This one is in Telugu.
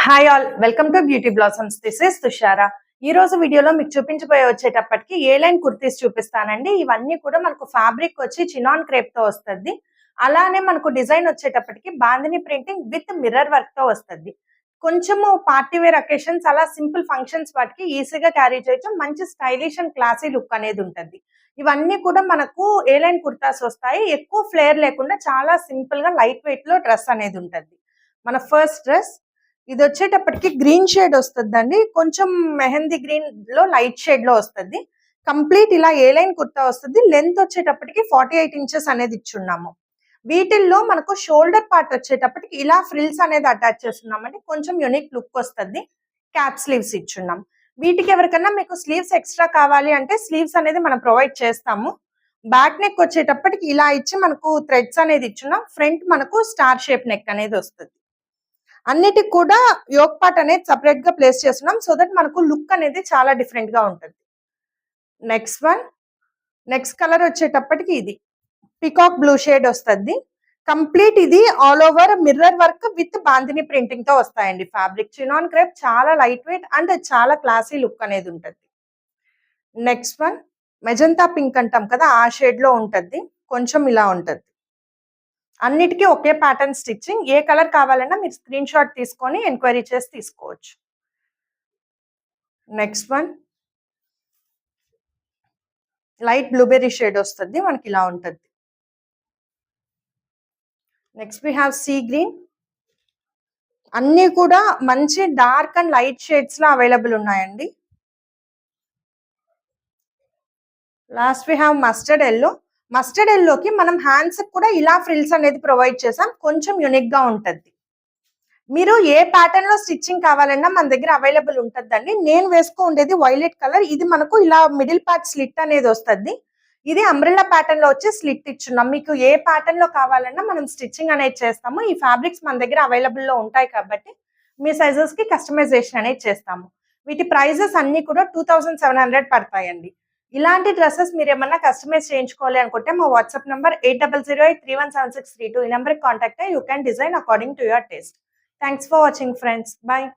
Hi all, welcome to beauty blossoms. This is Tushara. ఈ రోజు వీడియోలో మీకు చూపించబోయే వచ్చేటప్పటికి ఏ లైన్ కుర్తీస్ చూపిస్తానండి. ఇవన్నీ కూడా మనకు ఫ్యాబ్రిక్ వచ్చి చినాన్ క్రేప్ తో వస్తుంది. అలానే మనకు డిజైన్ వచ్చేటప్పటికి bandhani printing with mirror work తో వస్తుంది. కొంచెము పార్టీ వేర్ అకేషన్స్, అలా సింపుల్ ఫంక్షన్స్ వాటికి ఈజీగా క్యారీ చేయొచ్చు. మంచి స్టైలిష్ అండ్ క్లాసీ లుక్ అనేది ఉంటుంది. ఇవన్నీ కూడా మనకు ఏ లైన్ కుర్తాస్ వస్తాయి. ఎక్కువ ఫ్లేర్ లేకుండా చాలా సింపుల్ గా లైట్ వెయిట్ లో డ్రెస్ అనేది ఉంటుంది. మన ఫస్ట్ డ్రెస్ ఇది వచ్చేటప్పటికి గ్రీన్ షేడ్ వస్తుందండి. కొంచెం మెహందీ గ్రీన్ లో లైట్ షేడ్ లో వస్తుంది. కంప్లీట్ ఇలా ఏ లైన్ కుర్తా వస్తుంది. లెంత్ వచ్చేటప్పటికి 48 ఇంచెస్ అనేది ఇచ్చున్నాము. వీటిల్లో మనకు షోల్డర్ పార్ట్ వచ్చేటప్పటికి ఇలా ఫ్రిల్స్ అనేది అటాచ్ చేస్తున్నామండి. కొంచెం యూనిక్ లుక్ వస్తుంది. క్యాప్ స్లీవ్స్ ఇచ్చున్నాం. వీటికి ఎవరికన్నా మీకు స్లీవ్స్ ఎక్స్ట్రా కావాలి అంటే స్లీవ్స్ అనేది మనం ప్రొవైడ్ చేస్తాము. బ్యాక్ నెక్ వచ్చేటప్పటికి ఇలా ఇచ్చి మనకు థ్రెడ్స్ అనేది ఇచ్చున్నాం. ఫ్రంట్ మనకు స్టార్ షేప్ నెక్ అనేది వస్తుంది. అన్నిటికి కూడా యోక్ పార్ట్ అనేది సపరేట్ గా ప్లేస్ చేస్తున్నాం. సో దట్ మనకు లుక్ అనేది చాలా డిఫరెంట్ గా ఉంటుంది. నెక్స్ట్ కలర్ వచ్చేటప్పటికి ఇది పికాక్ బ్లూ షేడ్ వస్తుంది. కంప్లీట్ ఇది all over mirror work with bandhani printing తో వస్తాయండి. ఫ్యాబ్రిక్ చినాన్ క్రేప్, చాలా లైట్ వెయిట్ అండ్ చాలా క్లాసీ లుక్ అనేది ఉంటుంది. నెక్స్ట్ వన్ మెజంతా పింక్ అంటాం కదా, ఆ షేడ్ లో ఉంటుంది. కొంచెం ఇలా ఉంటుంది. అన్నిటికీ ఒకే ప్యాటర్న్ స్టిచ్చింగ్. ఏ కలర్ కావాలన్నా మీరు స్క్రీన్ షాట్ తీసుకొని ఎంక్వైరీ చేసి తీసుకోవచ్చు. Next one light blueberry shade వస్తుంది. మనకి ఇలా ఉంటుంది. Next we have sea green. అన్నీ కూడా మంచి డార్క్ అండ్ లైట్ షేడ్స్ లో అవైలబుల్ ఉన్నాయండి. Last we have mustard yellow. Mustard ఎల్లోకి మనం హ్యాండ్స్ కూడా ఇలా ఫ్రిల్స్ అనేది ప్రొవైడ్ చేసాం. కొంచెం యూనిక్ గా ఉంటుంది. మీరు ఏ ప్యాటర్న్ లో స్టిచ్చింగ్ కావాలన్నా మన దగ్గర అవైలబుల్ ఉంటుందండి. నేను వేసుకో ఉండేది వైలెట్ కలర్. ఇది మనకు ఇలా మిడిల్ పార్ట్ స్లిట్ అనేది వస్తుంది. ఇది అంబ్రెల్లా ప్యాటర్న్ లో వచ్చి స్లిట్ ఇచ్చున్నాం. మీకు ఏ ప్యాటర్న్ లో కావాలన్నా మనం స్టిచ్చింగ్ అనేది చేస్తాము. ఈ ఫ్యాబ్రిక్స్ మన దగ్గర అవైలబుల్ లో ఉంటాయి కాబట్టి మీ సైజెస్ కి కస్టమైజేషన్ అనేది చేస్తాము. వీటి ప్రైజెస్ అన్ని కూడా 2700 పడతాయండి. ఇలాంటి డ్రెస్సెస్ మీరు ఏమన్నా కస్టమైజ్ చేయించుకోవాలి అనుకుంటే మా వాట్సాప్ నంబర్ 8008317632. ఈ నెంబర్కి కాంటాక్ట్ అయ్యి you can design according to your taste. Thanks for watching friends. Bye.